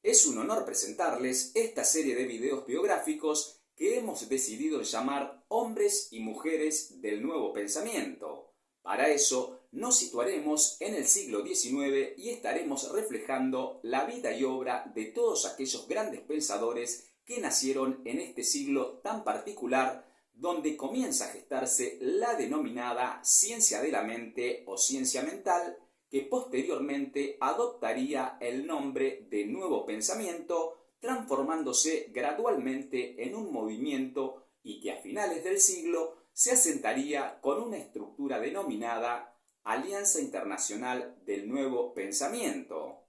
Es un honor presentarles esta serie de videos biográficos que hemos decidido llamar Hombres y Mujeres del Nuevo Pensamiento. Para eso nos situaremos en el siglo XIX y estaremos reflejando la vida y obra de todos aquellos grandes pensadores que nacieron en este siglo tan particular, donde comienza a gestarse la denominada ciencia de la mente o ciencia mental, que posteriormente adoptaría el nombre de Nuevo Pensamiento, transformándose gradualmente en un movimiento y que a finales del siglo se asentaría con una estructura denominada Alianza Internacional del Nuevo Pensamiento.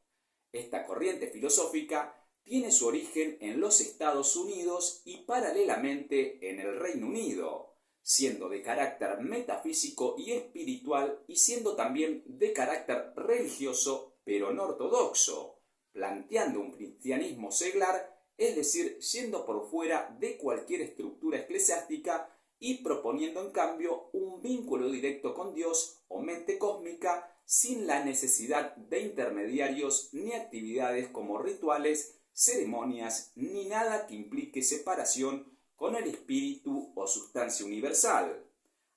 Esta corriente filosófica tiene su origen en los Estados Unidos y paralelamente en el Reino Unido, siendo de carácter metafísico y espiritual y siendo también de carácter religioso pero no ortodoxo, planteando un cristianismo seglar, es decir, yendo por fuera de cualquier estructura eclesiástica y proponiendo en cambio un vínculo directo con Dios o mente cósmica sin la necesidad de intermediarios ni actividades como rituales, ceremonias ni nada que implique separación con el espíritu o sustancia universal,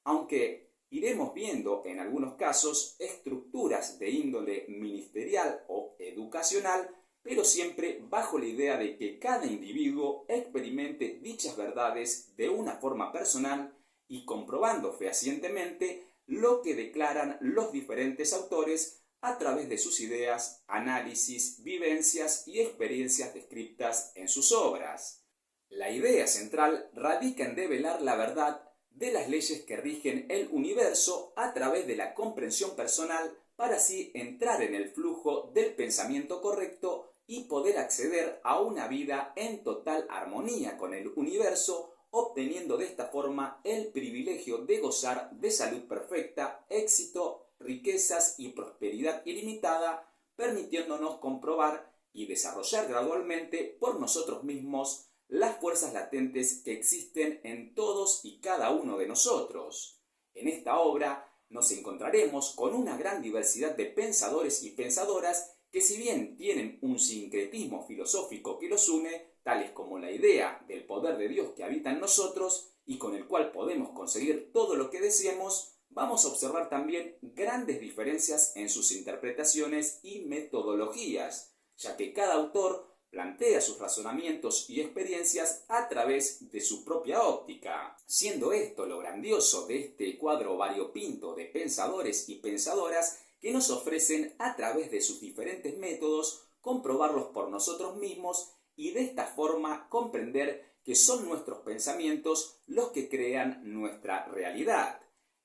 aunque iremos viendo en algunos casos estructuras de índole ministerial o educacional, pero siempre bajo la idea de que cada individuo experimente dichas verdades de una forma personal y comprobando fehacientemente lo que declaran los diferentes autores a través de sus ideas, análisis, vivencias y experiencias descritas en sus obras. La idea central radica en develar la verdad de las leyes que rigen el universo a través de la comprensión personal para así entrar en el flujo del pensamiento correcto y poder acceder a una vida en total armonía con el universo, obteniendo de esta forma el privilegio de gozar de salud perfecta, éxito, riquezas y prosperidad ilimitada, permitiéndonos comprobar y desarrollar gradualmente por nosotros mismos las fuerzas latentes que existen en todos y cada uno de nosotros. En esta obra nos encontraremos con una gran diversidad de pensadores y pensadoras que, si bien tienen un sincretismo filosófico que los une, tales como la idea del poder de Dios que habita en nosotros y con el cual podemos conseguir todo lo que deseemos, vamos a observar también grandes diferencias en sus interpretaciones y metodologías, ya que cada autor plantea sus razonamientos y experiencias a través de su propia óptica, siendo esto lo grandioso de este cuadro variopinto de pensadores y pensadoras que nos ofrecen a través de sus diferentes métodos comprobarlos por nosotros mismos y de esta forma comprender que son nuestros pensamientos los que crean nuestra realidad.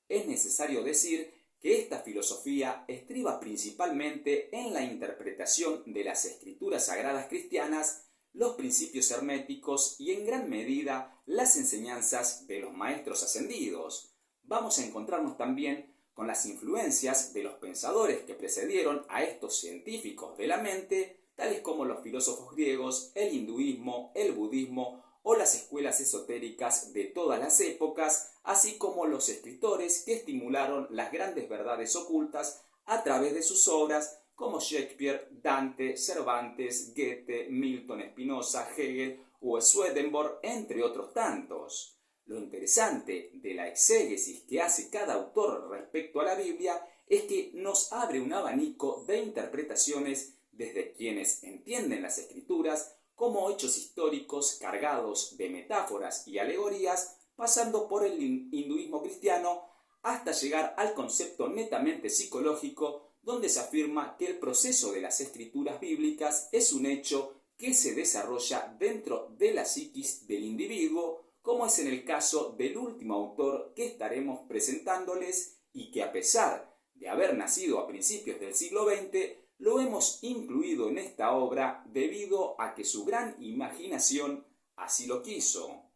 Es necesario decir que esta filosofía estriba principalmente en la interpretación de las escrituras sagradas cristianas, los principios herméticos y en gran medida las enseñanzas de los maestros ascendidos. Vamos a encontrarnos también con las influencias de los pensadores que precedieron a estos científicos de la mente, tales como los filósofos griegos, el hinduismo, el budismo o las escuelas esotéricas de todas las épocas, así como los escritores que estimularon las grandes verdades ocultas a través de sus obras, como Shakespeare, Dante, Cervantes, Goethe, Milton, Spinoza, Hegel o Swedenborg, entre otros tantos. Lo interesante de la exégesis que hace cada autor respecto a la Biblia es que nos abre un abanico de interpretaciones desde quienes entienden las escrituras como hechos históricos cargados de metáforas y alegorías, pasando por el hinduismo cristiano hasta llegar al concepto netamente psicológico, donde se afirma que el proceso de las escrituras bíblicas es un hecho que se desarrolla dentro de la psiquis del individuo, como es en el caso del último autor que estaremos presentándoles y que, a pesar de haber nacido a principios del siglo XX, lo hemos incluido en esta obra debido a que su gran imaginación así lo quiso.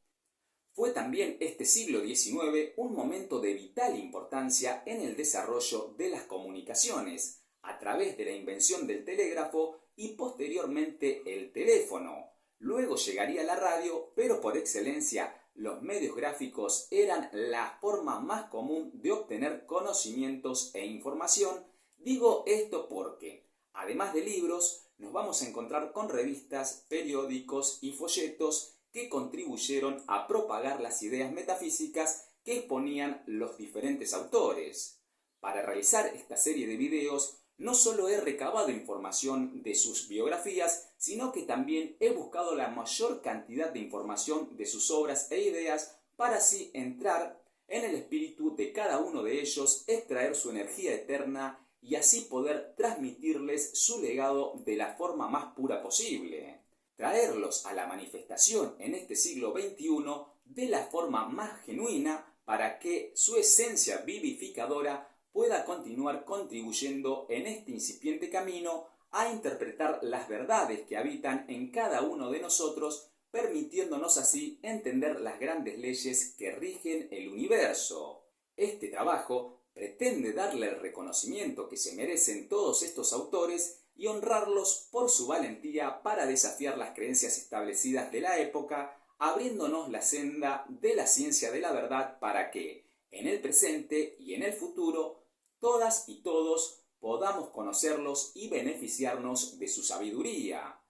Fue también este siglo XIX un momento de vital importancia en el desarrollo de las comunicaciones, a través de la invención del telégrafo y posteriormente el teléfono. Luego llegaría la radio, pero por excelencia los medios gráficos eran la forma más común de obtener conocimientos e información. Digo esto porque, además de libros, nos vamos a encontrar con revistas, periódicos y folletos que contribuyeron a propagar las ideas metafísicas que exponían los diferentes autores. Para realizar esta serie de videos, no solo he recabado información de sus biografías, sino que también he buscado la mayor cantidad de información de sus obras e ideas para así entrar en el espíritu de cada uno de ellos, extraer su energía eterna y así poder transmitirles su legado de la forma más pura posible. Traerlos a la manifestación en este siglo XXI de la forma más genuina para que su esencia vivificadora pueda continuar contribuyendo en este incipiente camino a interpretar las verdades que habitan en cada uno de nosotros, permitiéndonos así entender las grandes leyes que rigen el universo. Este trabajo pretende darle el reconocimiento que se merecen todos estos autores y honrarlos por su valentía para desafiar las creencias establecidas de la época, abriéndonos la senda de la ciencia de la verdad para que, en el presente y en el futuro, todas y todos podamos conocerlos y beneficiarnos de su sabiduría.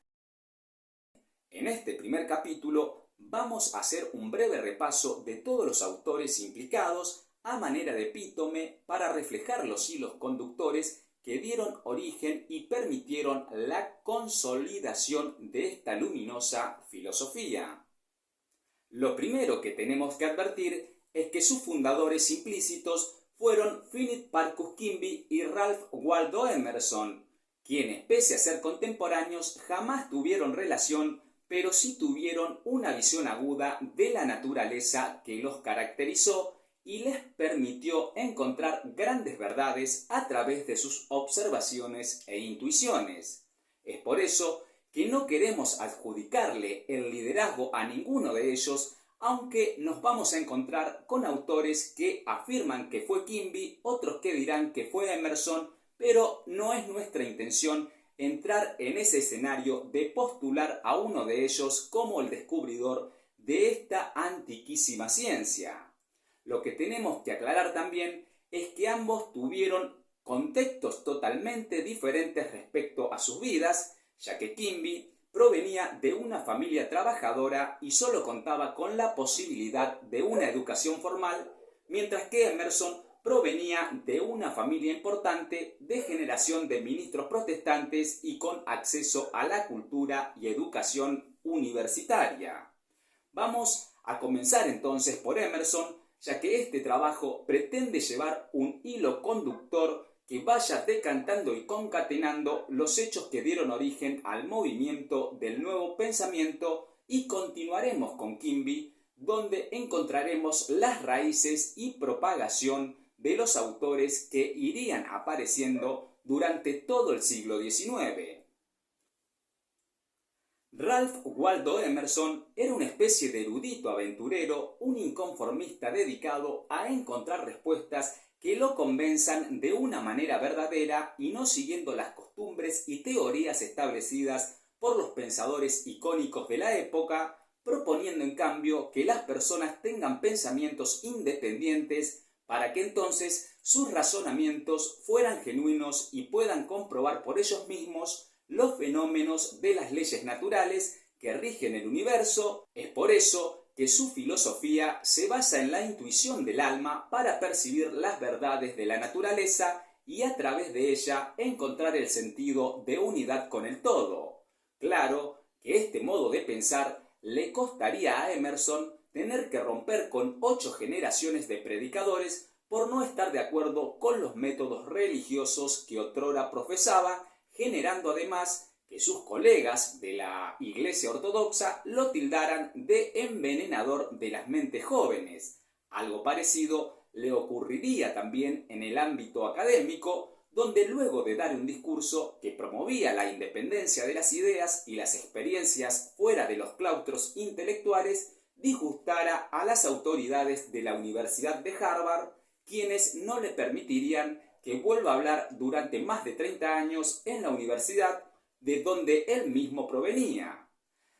En este primer capítulo vamos a hacer un breve repaso de todos los autores implicados a manera de epítome para reflejar los hilos conductores que dieron origen y permitieron la consolidación de esta luminosa filosofía. Lo primero que tenemos que advertir es que sus fundadores implícitos fueron Philip Parkhurst Quimby y Ralph Waldo Emerson, quienes pese a ser contemporáneos jamás tuvieron relación, pero sí tuvieron una visión aguda de la naturaleza que los caracterizó y les permitió encontrar grandes verdades a través de sus observaciones e intuiciones. Es por eso que no queremos adjudicarle el liderazgo a ninguno de ellos, aunque nos vamos a encontrar con autores que afirman que fue Quimby, otros que dirán que fue Emerson, pero no es nuestra intención entrar en ese escenario de postular a uno de ellos como el descubridor de esta antiquísima ciencia. Lo que tenemos que aclarar también es que ambos tuvieron contextos totalmente diferentes respecto a sus vidas, ya que Quimby provenía de una familia trabajadora y solo contaba con la posibilidad de una educación formal, mientras que Emerson provenía de una familia importante de generación de ministros protestantes y con acceso a la cultura y educación universitaria. Vamos a comenzar entonces por Emerson, ya que este trabajo pretende llevar un hilo conductor que vaya decantando y concatenando los hechos que dieron origen al movimiento del nuevo pensamiento, y continuaremos con Quimby, donde encontraremos las raíces y propagación de los autores que irían apareciendo durante todo el siglo XIX. Ralph Waldo Emerson era una especie de erudito aventurero, un inconformista dedicado a encontrar respuestas que lo convenzan de una manera verdadera y no siguiendo las costumbres y teorías establecidas por los pensadores icónicos de la época, proponiendo en cambio que las personas tengan pensamientos independientes para que entonces sus razonamientos fueran genuinos y puedan comprobar por ellos mismos los fenómenos de las leyes naturales que rigen el universo. Es por eso que su filosofía se basa en la intuición del alma para percibir las verdades de la naturaleza y a través de ella encontrar el sentido de unidad con el todo. Claro que este modo de pensar le costaría a Emerson tener que romper con 8 generaciones de predicadores por no estar de acuerdo con los métodos religiosos que otrora profesaba, generando además que sus colegas de la Iglesia Ortodoxa lo tildaran de envenenador de las mentes jóvenes. Algo parecido le ocurriría también en el ámbito académico, donde luego de dar un discurso que promovía la independencia de las ideas y las experiencias fuera de los claustros intelectuales, disgustara a las autoridades de la Universidad de Harvard, quienes no le permitirían que vuelva a hablar durante más de 30 años en la universidad de donde él mismo provenía.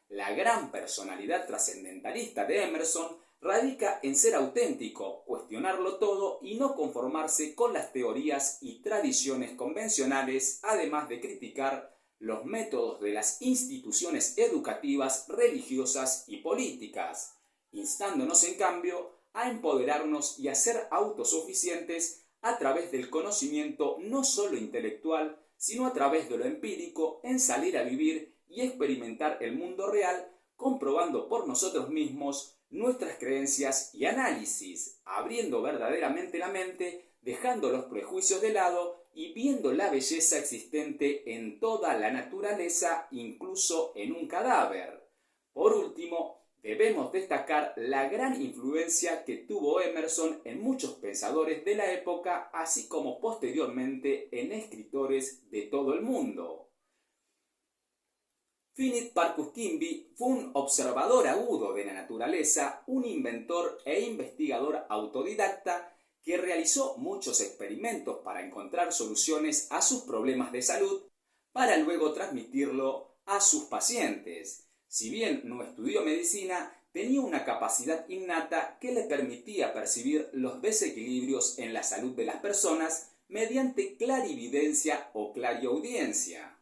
La gran personalidad trascendentalista de Emerson radica en ser auténtico, cuestionarlo todo y no conformarse con las teorías y tradiciones convencionales, además de criticar los métodos de las instituciones educativas, religiosas y políticas, instándonos en cambio a empoderarnos y a ser autosuficientes a través del conocimiento no solo intelectual, sino a través de lo empírico en salir a vivir y experimentar el mundo real, comprobando por nosotros mismos nuestras creencias y análisis, abriendo verdaderamente la mente, dejando los prejuicios de lado y viendo la belleza existente en toda la naturaleza, incluso en un cadáver. Por último, debemos destacar la gran influencia que tuvo Emerson en muchos pensadores de la época, así como posteriormente en escritores de todo el mundo. Finney Parkhurst Quimby fue un observador agudo de la naturaleza, un inventor e investigador autodidacta que realizó muchos experimentos para encontrar soluciones a sus problemas de salud, para luego transmitirlo a sus pacientes. Si bien no estudió medicina, tenía una capacidad innata que le permitía percibir los desequilibrios en la salud de las personas mediante clarividencia o clariaudiencia.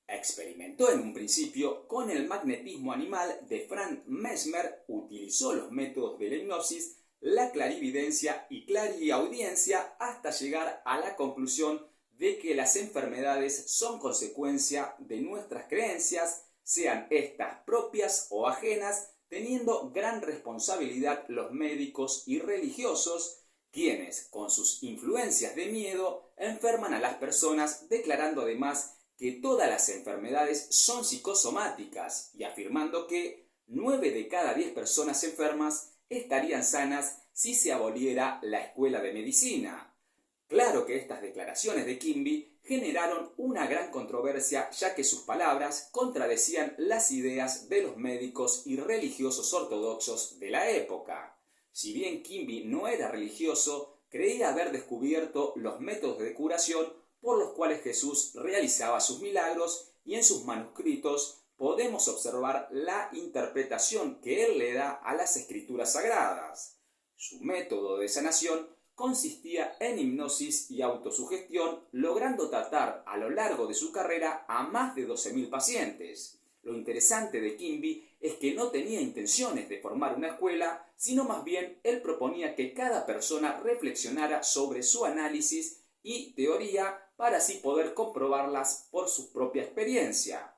Experimentó en un principio con el magnetismo animal de Frank Mesmer, utilizó los métodos de la hipnosis, la clarividencia y clariaudiencia hasta llegar a la conclusión de que las enfermedades son consecuencia de nuestras creencias, sean estas propias o ajenas, teniendo gran responsabilidad los médicos y religiosos, quienes, con sus influencias de miedo, enferman a las personas, declarando además que todas las enfermedades son psicosomáticas y afirmando que 9 de cada 10 personas enfermas estarían sanas si se aboliera la escuela de medicina. Claro que estas declaraciones de Quimby generaron una gran controversia, ya que sus palabras contradecían las ideas de los médicos y religiosos ortodoxos de la época. Si bien Quimby no era religioso, creía haber descubierto los métodos de curación por los cuales Jesús realizaba sus milagros, y en sus manuscritos podemos observar la interpretación que él le da a las escrituras sagradas. Su método de sanación consistía en hipnosis y autosugestión, logrando tratar a lo largo de su carrera a más de 12.000 pacientes. Lo interesante de Quimby es que no tenía intenciones de formar una escuela, sino más bien él proponía que cada persona reflexionara sobre su análisis y teoría para así poder comprobarlas por su propia experiencia.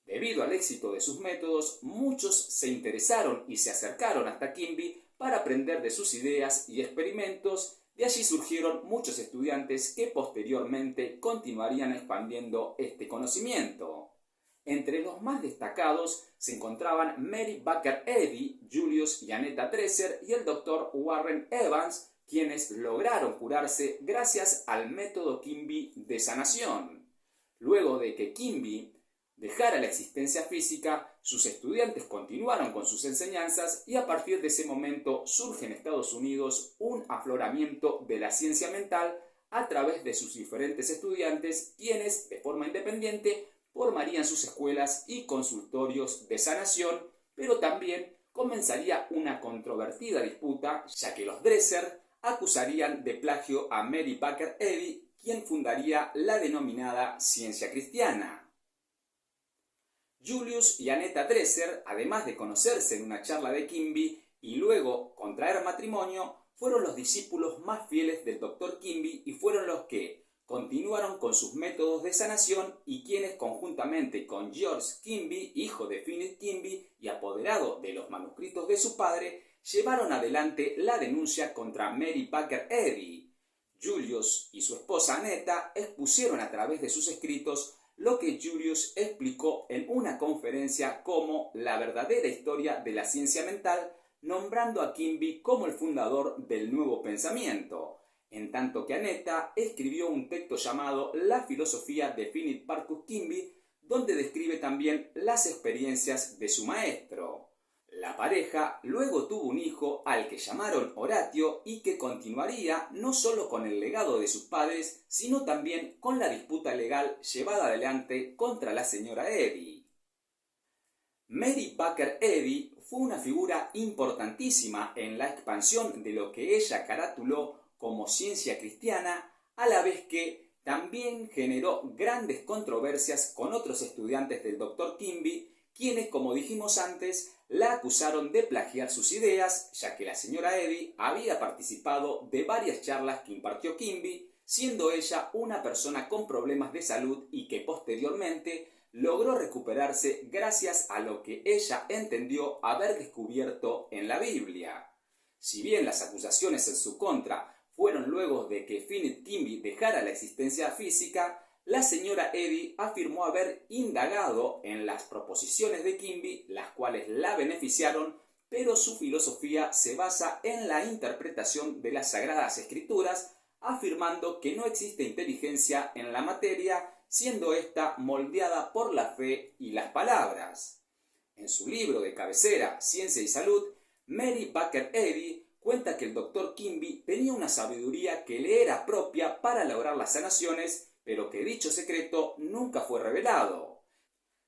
Debido al éxito de sus métodos, muchos se interesaron y se acercaron hasta Quimby para aprender de sus ideas y experimentos. De allí surgieron muchos estudiantes que posteriormente continuarían expandiendo este conocimiento. Entre los más destacados se encontraban Mary Baker Eddy, Julius y Annetta Dresser y el Dr. Warren Evans, quienes lograron curarse gracias al método Quimby de sanación. Luego de que Quimby dejara la existencia física, sus estudiantes continuaron con sus enseñanzas y a partir de ese momento surge en Estados Unidos un afloramiento de la ciencia mental a través de sus diferentes estudiantes, quienes de forma independiente formarían sus escuelas y consultorios de sanación, pero también comenzaría una controvertida disputa, ya que los Dresser acusarían de plagio a Mary Baker Eddy, quien fundaría la denominada ciencia cristiana. Julius y Annetta Dresser, además de conocerse en una charla de Quimby y luego contraer matrimonio, fueron los discípulos más fieles del Dr. Quimby y fueron los que continuaron con sus métodos de sanación y quienes conjuntamente con George Quimby, hijo de Finney Quimby y apoderado de los manuscritos de su padre, llevaron adelante la denuncia contra Mary Baker Eddy. Julius y su esposa Annetta expusieron a través de sus escritos lo que Julius explicó en una conferencia como la verdadera historia de la ciencia mental, nombrando a Quimby como el fundador del nuevo pensamiento, en tanto que Annetta escribió un texto llamado La filosofía de Finney Parkhurst Quimby, donde describe también las experiencias de su maestro. La pareja luego tuvo un hijo al que llamaron Horatio y que continuaría no solo con el legado de sus padres, sino también con la disputa legal llevada adelante contra la señora Eddy. Mary Baker Eddy fue una figura importantísima en la expansión de lo que ella caratuló como ciencia cristiana, a la vez que también generó grandes controversias con otros estudiantes del Dr. Quimby, quienes, como dijimos antes, la acusaron de plagiar sus ideas, ya que la señora Eddy había participado de varias charlas que impartió Quimby, siendo ella una persona con problemas de salud y que posteriormente logró recuperarse gracias a lo que ella entendió haber descubierto en la Biblia. Si bien las acusaciones en su contra fueron luego de que Philip Quimby dejara la existencia física, la señora Eddy afirmó haber indagado en las proposiciones de Quimby, las cuales la beneficiaron, pero su filosofía se basa en la interpretación de las Sagradas Escrituras, afirmando que no existe inteligencia en la materia, siendo ésta moldeada por la fe y las palabras. En su libro de cabecera, Ciencia y Salud, Mary Baker Eddy cuenta que el Dr. Quimby tenía una sabiduría que le era propia para lograr las sanaciones, pero que dicho secreto nunca fue revelado.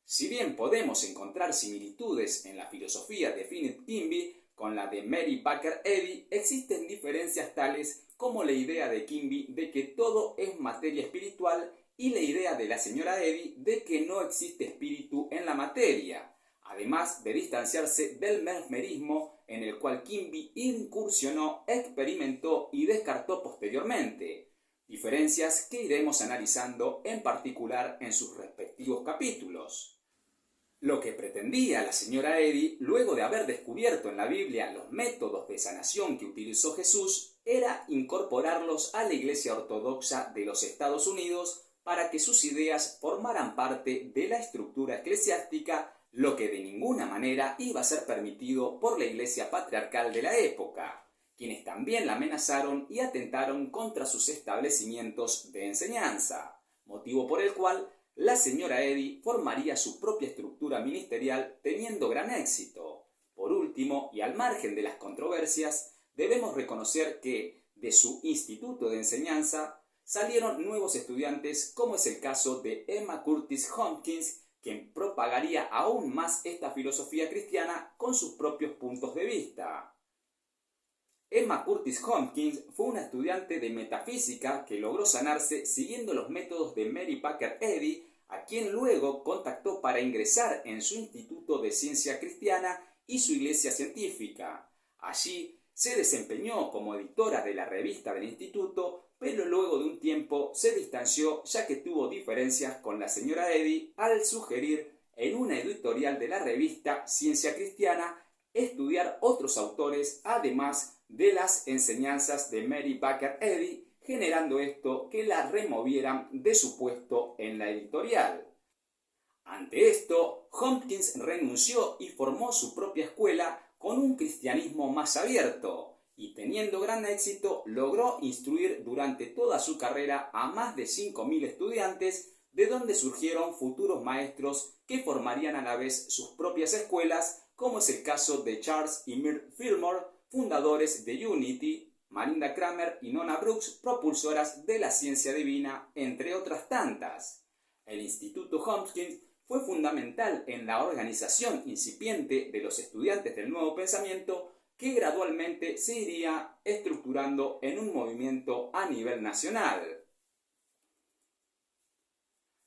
Si bien podemos encontrar similitudes en la filosofía de Philip Quimby con la de Mary Baker Eddy, existen diferencias tales como la idea de Quimby de que todo es materia espiritual y la idea de la señora Eddy de que no existe espíritu en la materia, además de distanciarse del mesmerismo en el cual Quimby incursionó, experimentó y descartó posteriormente, diferencias que iremos analizando en particular en sus respectivos capítulos. Lo que pretendía la señora Eddy, luego de haber descubierto en la Biblia los métodos de sanación que utilizó Jesús, era incorporarlos a la Iglesia Ortodoxa de los Estados Unidos para que sus ideas formaran parte de la estructura eclesiástica, lo que de ninguna manera iba a ser permitido por la Iglesia patriarcal de la época, quienes también la amenazaron y atentaron contra sus establecimientos de enseñanza, motivo por el cual la señora Eddy formaría su propia estructura ministerial teniendo gran éxito. Por último, y al margen de las controversias, debemos reconocer que, de su instituto de enseñanza, salieron nuevos estudiantes, como es el caso de Emma Curtis Hopkins, quien propagaría aún más esta filosofía cristiana con sus propios puntos de vista. Emma Curtis Hopkins fue una estudiante de metafísica que logró sanarse siguiendo los métodos de Mary Baker Eddy, a quien luego contactó para ingresar en su Instituto de Ciencia Cristiana y su iglesia científica. Allí se desempeñó como editora de la revista del instituto, pero luego de un tiempo se distanció ya que tuvo diferencias con la señora Eddy al sugerir en una editorial de la revista Ciencia Cristiana estudiar otros autores además de las enseñanzas de Mary Baker Eddy, generando esto que la removieran de su puesto en la editorial. Ante esto, Hopkins renunció y formó su propia escuela con un cristianismo más abierto, y teniendo gran éxito logró instruir durante toda su carrera a más de 5.000 estudiantes, de donde surgieron futuros maestros que formarían a la vez sus propias escuelas, como es el caso de Charles y Myrtle Fillmore, fundadores de Unity, Marinda Kramer y Nona Brooks, propulsoras de la ciencia divina, entre otras tantas. El Instituto Hopkins fue fundamental en la organización incipiente de los estudiantes del Nuevo Pensamiento, que gradualmente se iría estructurando en un movimiento a nivel nacional.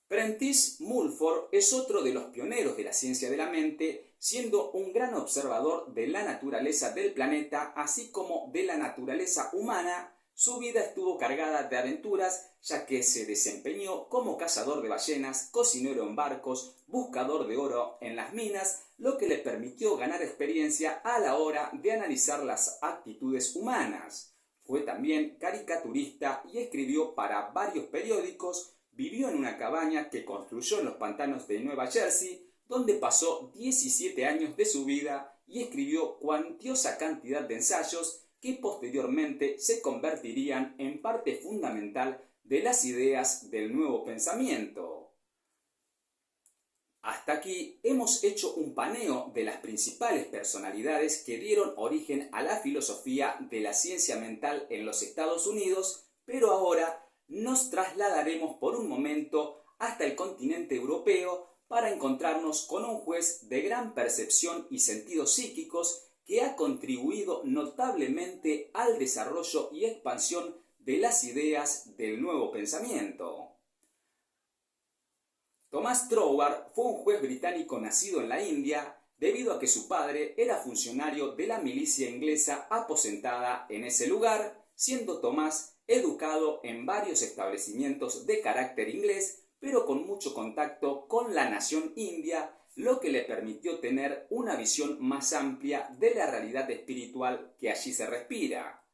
Prentice Mulford es otro de los pioneros de la ciencia de la mente, siendo un gran observador de la naturaleza del planeta, así como de la naturaleza humana. Su vida estuvo cargada de aventuras, ya que se desempeñó como cazador de ballenas, cocinero en barcos, buscador de oro en las minas, lo que le permitió ganar experiencia a la hora de analizar las actitudes humanas. Fue también caricaturista y escribió para varios periódicos. Vivió en una cabaña que construyó en los pantanos de Nueva Jersey, donde pasó 17 años de su vida y escribió cuantiosa cantidad de ensayos que posteriormente se convertirían en parte fundamental de las ideas del Nuevo Pensamiento. Hasta aquí hemos hecho un paneo de las principales personalidades que dieron origen a la filosofía de la ciencia mental en los Estados Unidos, pero ahora nos trasladaremos por un momento hasta el continente europeo para encontrarnos con un juez de gran percepción y sentidos psíquicos que ha contribuido notablemente al desarrollo y expansión de las ideas del nuevo pensamiento. Thomas Troward fue un juez británico nacido en la India debido a que su padre era funcionario de la milicia inglesa aposentada en ese lugar, siendo Thomas educado en varios establecimientos de carácter inglés, pero con mucho contacto con la nación india, lo que le permitió tener una visión más amplia de la realidad espiritual que allí se respira.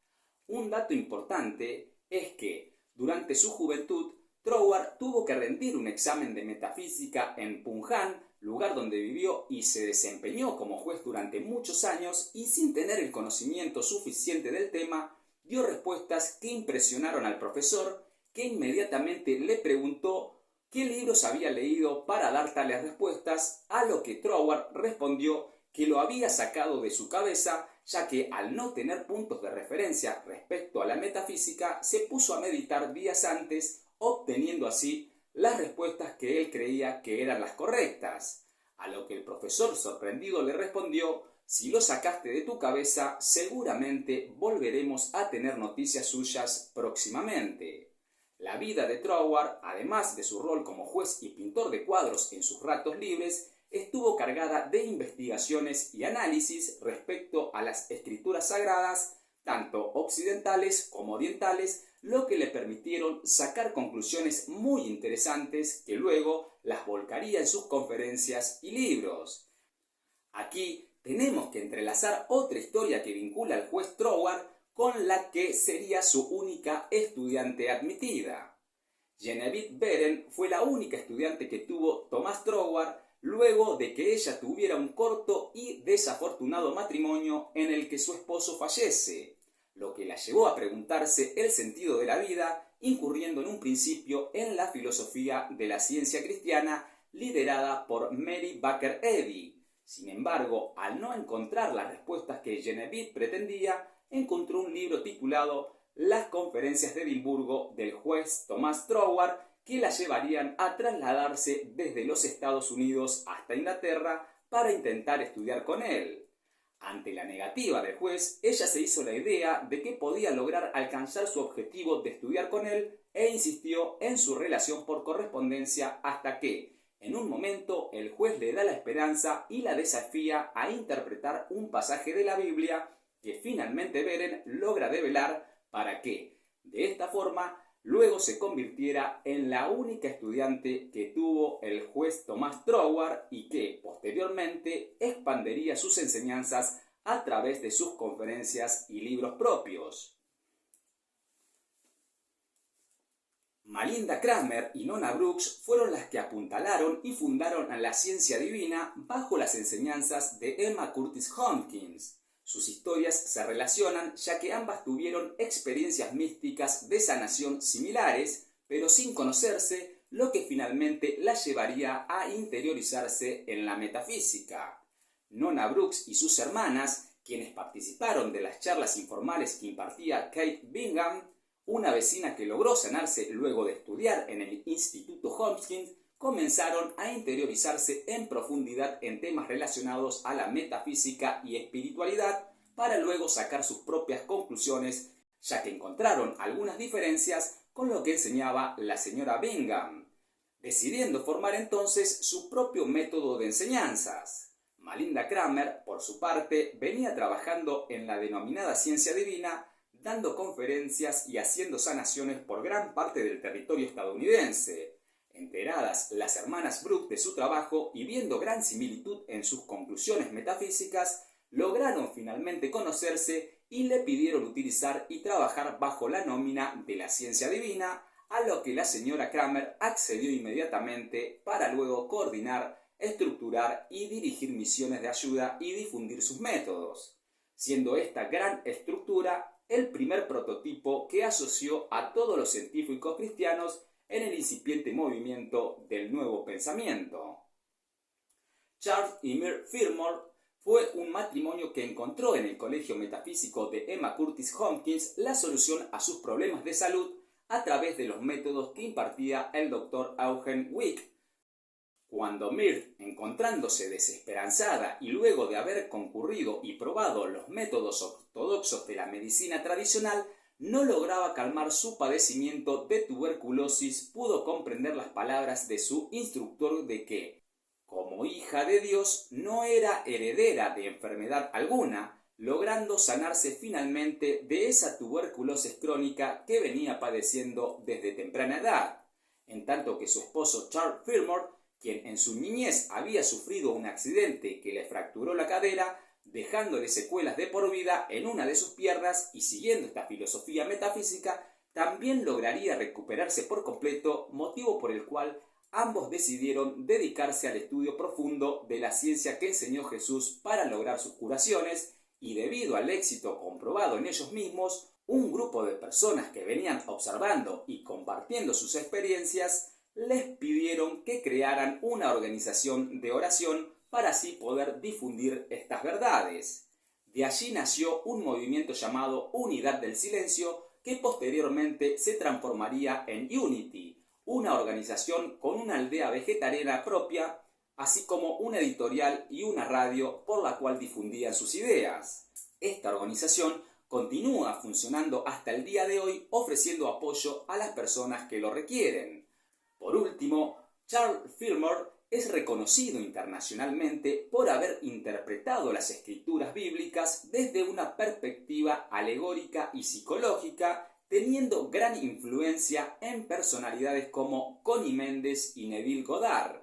Un dato importante es que, durante su juventud, Troward tuvo que rendir un examen de metafísica en Punjab, lugar donde vivió y se desempeñó como juez durante muchos años, y sin tener el conocimiento suficiente del tema, dio respuestas que impresionaron al profesor, que inmediatamente le preguntó qué libros había leído para dar tales respuestas, a lo que Troward respondió que lo había sacado de su cabeza, ya que al no tener puntos de referencia respecto a la metafísica, se puso a meditar días antes, obteniendo así las respuestas que él creía que eran las correctas. A lo que el profesor sorprendido le respondió: si lo sacaste de tu cabeza, seguramente volveremos a tener noticias suyas próximamente. La vida de Troward, además de su rol como juez y pintor de cuadros en sus ratos libres, estuvo cargada de investigaciones y análisis respecto a las escrituras sagradas, tanto occidentales como orientales, lo que le permitieron sacar conclusiones muy interesantes que luego las volcaría en sus conferencias y libros. Aquí tenemos que entrelazar otra historia que vincula al juez Troward con la que sería su única estudiante admitida. Genevieve Beren fue la única estudiante que tuvo Thomas Troward luego de que ella tuviera un corto y desafortunado matrimonio en el que su esposo fallece, lo que la llevó a preguntarse el sentido de la vida, incurriendo en un principio en la filosofía de la ciencia cristiana liderada por Mary Baker Eddy. Sin embargo, al no encontrar las respuestas que Genevieve pretendía, encontró un libro titulado Las Conferencias de Edimburgo del juez Thomas Troward, que la llevarían a trasladarse desde los Estados Unidos hasta Inglaterra para intentar estudiar con él. Ante la negativa del juez, ella se hizo la idea de que podía lograr alcanzar su objetivo de estudiar con él e insistió en su relación por correspondencia hasta que, en un momento, el juez le da la esperanza y la desafía a interpretar un pasaje de la Biblia que finalmente Beren logra develar para que, de esta forma, luego se convirtiera en la única estudiante que tuvo el juez Thomas Troward y que, posteriormente, expandería sus enseñanzas a través de sus conferencias y libros propios. Malinda Cranmer y Nona Brooks fueron las que apuntalaron y fundaron a la ciencia divina bajo las enseñanzas de Emma Curtis Hopkins. Sus historias se relacionan ya que ambas tuvieron experiencias místicas de sanación similares, pero sin conocerse, lo que finalmente las llevaría a interiorizarse en la metafísica. Nona Brooks y sus hermanas, quienes participaron de las charlas informales que impartía Kate Bingham, una vecina que logró sanarse luego de estudiar en el Instituto Hopkins, comenzaron a interiorizarse en profundidad en temas relacionados a la metafísica y espiritualidad para luego sacar sus propias conclusiones, ya que encontraron algunas diferencias con lo que enseñaba la señora Bingham, decidiendo formar entonces su propio método de enseñanzas. Malinda Cranmer, por su parte, venía trabajando en la denominada ciencia divina, dando conferencias y haciendo sanaciones por gran parte del territorio estadounidense. Enteradas las hermanas Brooks de su trabajo y viendo gran similitud en sus conclusiones metafísicas, lograron finalmente conocerse y le pidieron utilizar y trabajar bajo la nómina de la ciencia divina, a lo que la señora Cranmer accedió inmediatamente para luego coordinar, estructurar y dirigir misiones de ayuda y difundir sus métodos, siendo esta gran estructura el primer prototipo que asoció a todos los científicos cristianos en el incipiente movimiento del nuevo pensamiento. Charles y Mary Fillmore fue un matrimonio que encontró en el Colegio Metafísico de Emma Curtis Hopkins la solución a sus problemas de salud a través de los métodos que impartía el Dr. Eugene Wick. Cuando Myrtle, encontrándose desesperanzada y luego de haber concurrido y probado los métodos ortodoxos de la medicina tradicional, no lograba calmar su padecimiento de tuberculosis, pudo comprender las palabras de su instructor de que, como hija de Dios, no era heredera de enfermedad alguna, logrando sanarse finalmente de esa tuberculosis crónica que venía padeciendo desde temprana edad, en tanto que su esposo Charles Fillmore, quien en su niñez había sufrido un accidente que le fracturó la cadera, dejándole secuelas de por vida en una de sus piernas, y siguiendo esta filosofía metafísica, también lograría recuperarse por completo, motivo por el cual ambos decidieron dedicarse al estudio profundo de la ciencia que enseñó Jesús para lograr sus curaciones, y debido al éxito comprobado en ellos mismos, un grupo de personas que venían observando y compartiendo sus experiencias les pidieron que crearan una organización de oración para así poder difundir estas verdades. De allí nació un movimiento llamado Unidad del Silencio, que posteriormente se transformaría en Unity, una organización con una aldea vegetariana propia, así como una editorial y una radio por la cual difundían sus ideas. Esta organización continúa funcionando hasta el día de hoy, ofreciendo apoyo a las personas que lo requieren. Por último, Charles Fillmore es reconocido internacionalmente por haber interpretado las escrituras bíblicas desde una perspectiva alegórica y psicológica, teniendo gran influencia en personalidades como Connie Méndez y Neville Goddard.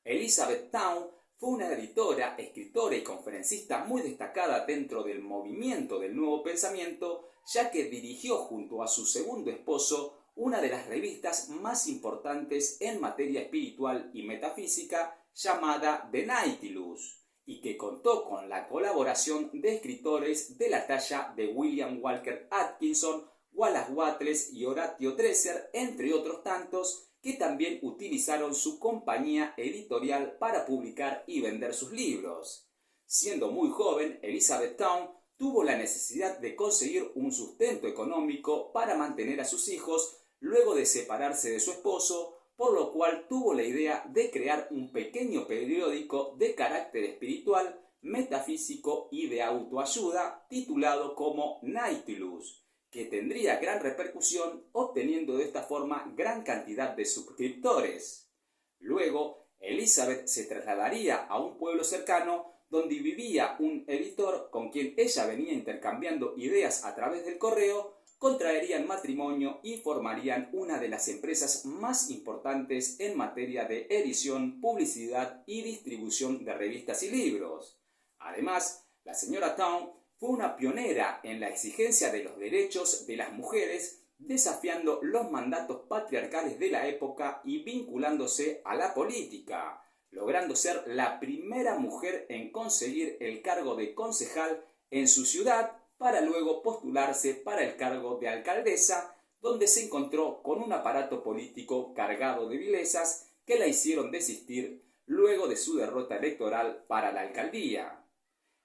Elizabeth Town fue una editora, escritora y conferencista muy destacada dentro del movimiento del Nuevo Pensamiento, ya que dirigió junto a su segundo esposo una de las revistas más importantes en materia espiritual y metafísica, llamada The Nautilus, y que contó con la colaboración de escritores de la talla de William Walker Atkinson, Wallace Wattles y Horatio Dresser, entre otros tantos, que también utilizaron su compañía editorial para publicar y vender sus libros. Siendo muy joven, Elizabeth Town tuvo la necesidad de conseguir un sustento económico para mantener a sus hijos luego de separarse de su esposo, por lo cual tuvo la idea de crear un pequeño periódico de carácter espiritual, metafísico y de autoayuda titulado como Nautilus, que tendría gran repercusión, obteniendo de esta forma gran cantidad de suscriptores. Luego, Elizabeth se trasladaría a un pueblo cercano donde vivía un editor con quien ella venía intercambiando ideas a través del correo, contraerían matrimonio y formarían una de las empresas más importantes en materia de edición, publicidad y distribución de revistas y libros. Además, la señora Town fue una pionera en la exigencia de los derechos de las mujeres, desafiando los mandatos patriarcales de la época y vinculándose a la política, logrando ser la primera mujer en conseguir el cargo de concejal en su ciudad, para luego postularse para el cargo de alcaldesa, donde se encontró con un aparato político cargado de vilezas que la hicieron desistir luego de su derrota electoral para la alcaldía.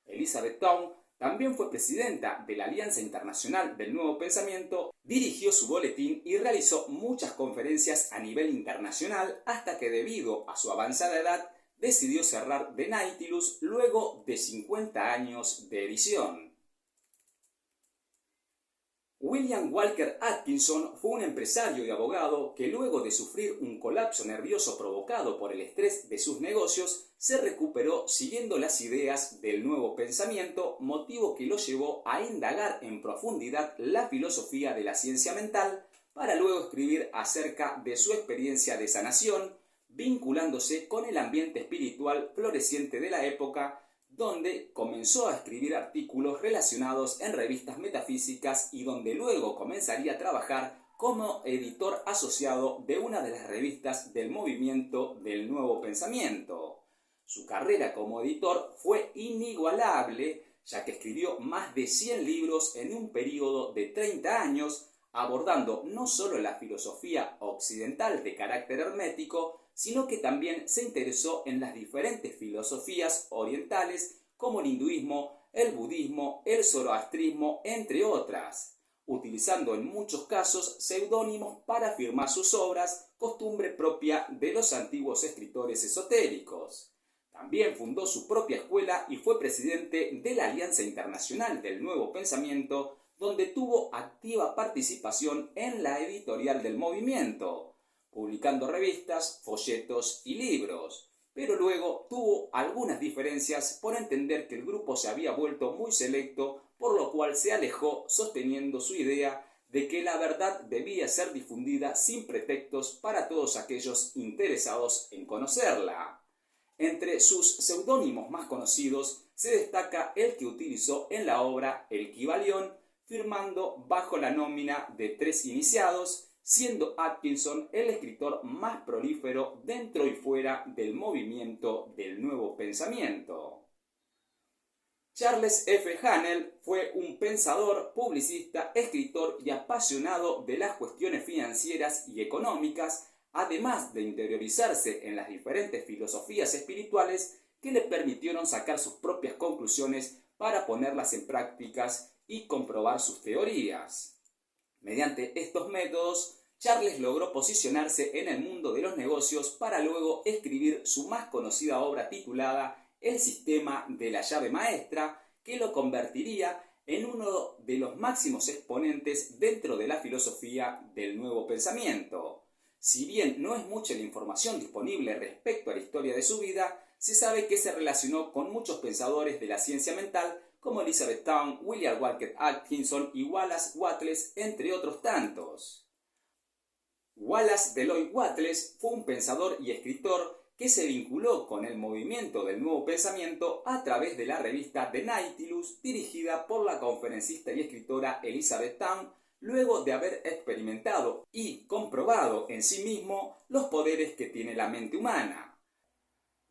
Elizabeth Town también fue presidenta de la Alianza Internacional del Nuevo Pensamiento, dirigió su boletín y realizó muchas conferencias a nivel internacional, hasta que debido a su avanzada edad decidió cerrar The Nautilus luego de 50 años de edición. William Walker Atkinson fue un empresario y abogado que, luego de sufrir un colapso nervioso provocado por el estrés de sus negocios, se recuperó siguiendo las ideas del Nuevo Pensamiento, motivo que lo llevó a indagar en profundidad la filosofía de la ciencia mental, para luego escribir acerca de su experiencia de sanación, vinculándose con el ambiente espiritual floreciente de la época, donde comenzó a escribir artículos relacionados en revistas metafísicas y donde luego comenzaría a trabajar como editor asociado de una de las revistas del movimiento del Nuevo Pensamiento. Su carrera como editor fue inigualable, ya que escribió más de 100 libros en un periodo de 30 años, abordando no solo la filosofía occidental de carácter hermético, sino que también se interesó en las diferentes filosofías orientales como el hinduismo, el budismo, el zoroastrismo, entre otras, utilizando en muchos casos seudónimos para firmar sus obras, costumbre propia de los antiguos escritores esotéricos. También fundó su propia escuela y fue presidente de la Alianza Internacional del Nuevo Pensamiento, donde tuvo activa participación en la editorial del movimiento, publicando revistas, folletos y libros. Pero luego tuvo algunas diferencias por entender que el grupo se había vuelto muy selecto, por lo cual se alejó sosteniendo su idea de que la verdad debía ser difundida sin pretextos para todos aquellos interesados en conocerla. Entre sus seudónimos más conocidos se destaca el que utilizó en la obra El Kybalión, firmando bajo la nómina de 3 iniciados, siendo Atkinson el escritor más prolífero dentro y fuera del movimiento del Nuevo Pensamiento. Charles F. Haanel fue un pensador, publicista, escritor y apasionado de las cuestiones financieras y económicas, además de interiorizarse en las diferentes filosofías espirituales que le permitieron sacar sus propias conclusiones para ponerlas en prácticas y comprobar sus teorías. Mediante estos métodos, Charles logró posicionarse en el mundo de los negocios para luego escribir su más conocida obra titulada El sistema de la llave maestra, que lo convertiría en uno de los máximos exponentes dentro de la filosofía del Nuevo Pensamiento. Si bien no es mucha la información disponible respecto a la historia de su vida, se sabe que se relacionó con muchos pensadores de la ciencia mental como Elizabeth Town, William Walker Atkinson y Wallace Wattles, entre otros tantos. Wallace Deloy Wattles fue un pensador y escritor que se vinculó con el movimiento del Nuevo Pensamiento a través de la revista The Nautilus, dirigida por la conferencista y escritora Elizabeth Town, luego de haber experimentado y comprobado en sí mismo los poderes que tiene la mente humana.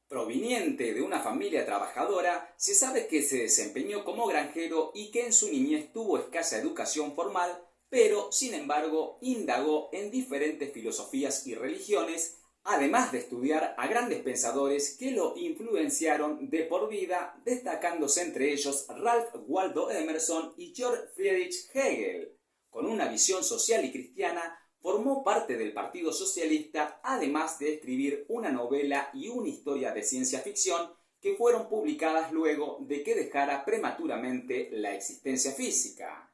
Proveniente de una familia trabajadora, se sabe que se desempeñó como granjero y que en su niñez tuvo escasa educación formal, pero, sin embargo, indagó en diferentes filosofías y religiones, además de estudiar a grandes pensadores que lo influenciaron de por vida, destacándose entre ellos Ralph Waldo Emerson y Georg Friedrich Hegel. Con una visión social y cristiana, formó parte del Partido Socialista, además de escribir una novela y una historia de ciencia ficción que fueron publicadas luego de que dejara prematuramente la existencia física.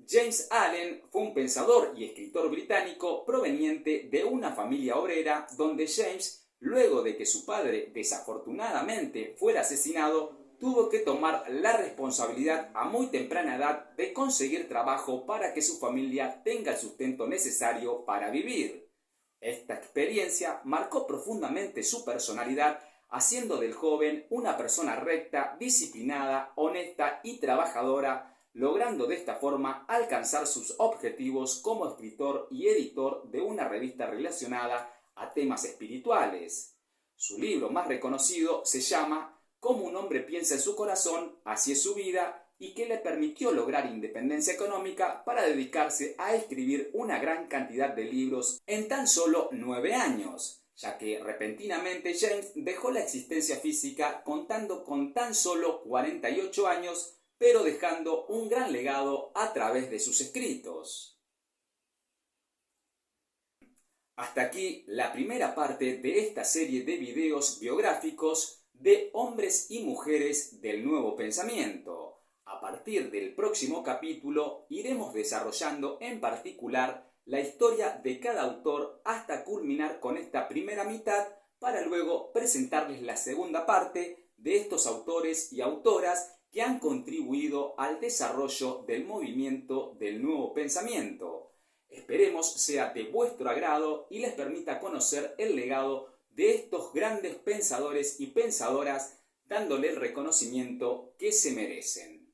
James Allen fue un pensador y escritor británico proveniente de una familia obrera donde James, luego de que su padre desafortunadamente fuera asesinado, tuvo que tomar la responsabilidad a muy temprana edad de conseguir trabajo para que su familia tenga el sustento necesario para vivir. Esta experiencia marcó profundamente su personalidad, haciendo del joven una persona recta, disciplinada, honesta y trabajadora, logrando de esta forma alcanzar sus objetivos como escritor y editor de una revista relacionada a temas espirituales. Su libro más reconocido se llama Cómo un hombre piensa en su corazón, así es su vida, y que le permitió lograr independencia económica para dedicarse a escribir una gran cantidad de libros en tan solo 9 años, ya que repentinamente James dejó la existencia física contando con tan solo 48 años, pero dejando un gran legado a través de sus escritos. Hasta aquí la primera parte de esta serie de videos biográficos de hombres y mujeres del Nuevo Pensamiento. A partir del próximo capítulo iremos desarrollando en particular la historia de cada autor hasta culminar con esta primera mitad para luego presentarles la segunda parte de estos autores y autoras que han contribuido al desarrollo del movimiento del Nuevo Pensamiento. Esperemos sea de vuestro agrado y les permita conocer el legado de estos grandes pensadores y pensadoras, dándole el reconocimiento que se merecen.